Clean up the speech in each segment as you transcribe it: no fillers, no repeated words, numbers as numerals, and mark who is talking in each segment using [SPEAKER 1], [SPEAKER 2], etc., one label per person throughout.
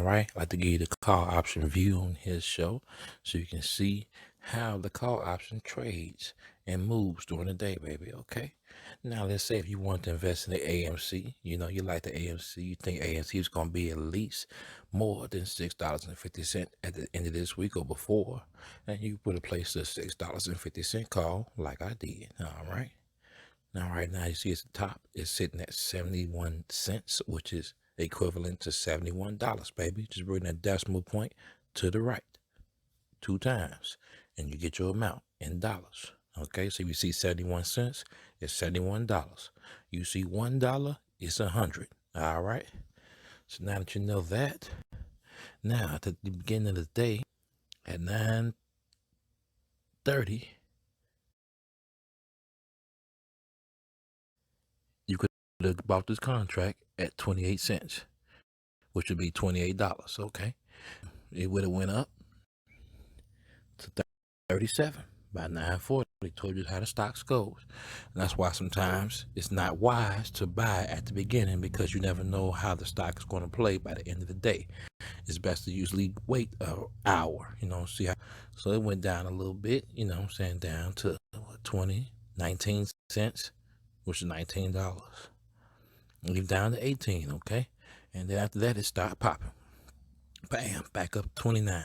[SPEAKER 1] right, I'd like to give you the call option view on his show so you can see how the call option trades and moves during the day, baby. Okay. Now, let's say if you want to invest in the AMC, you like the AMC, you think AMC is going to be at least more than $6.50 at the end of this week or before, and you put a place the $6.50 call like I did. All right. Now, right now, you see at the top, it's sitting at 71 cents, which is equivalent to $71, baby. Just bring that decimal point to the right 2 times, and you get your amount in dollars. Okay, so if you see 71 cents, it's $71. You see $1, it's 100. All right. So now that you know that, now at the beginning of the day at 9:30, you could have bought this contract at 28 cents, which would be $28. Okay. It would have went up to 37 by 9:40. Told you how the stocks goes. And that's why sometimes it's not wise to buy at the beginning, because you never know how the stock is going to play by the end of the day. It's best to usually wait an hour, see how. So it went down a little bit, I'm saying, down to 19 cents, which is $19. Leave down to 18, okay? And then after that, it started popping. Bam, back up 29.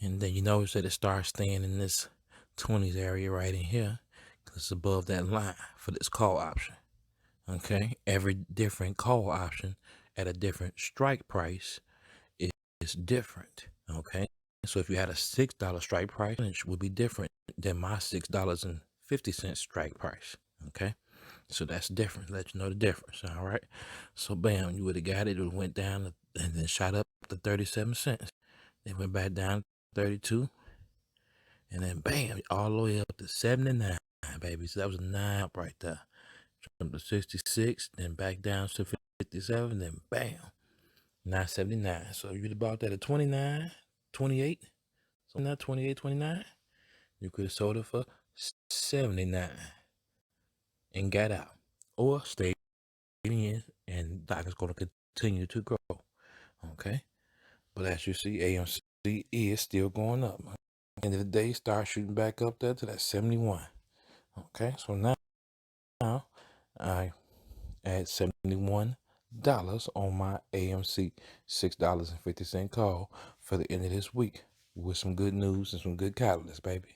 [SPEAKER 1] And then you notice that it starts staying in this 20s area right in here, because it's above that line for this call option. Okay, every different call option at a different strike price is different. Okay, so if you had a $6 strike price, it would be different than my $6.50 strike price. Okay, so that's different. Let you know the difference. All right, so bam, you would have got it. It went down and then shot up to 37 cents. Then went back down to 32. And then bam, all the way up to 79, baby. So that was a 9 up right there. Jumped to 66, then back down to 57, then bam, 979. So you'd bought that at 29, 28. So now 28, 29. You could have sold it for 79 and got out. Or stayed in, and stock is going to continue to grow. Okay. But as you see, AMC is still going up. End of the day, start shooting back up there to that 71. Okay, so now I add $71 on my AMC $6.50 call for the end of this week with some good news and some good catalysts, baby.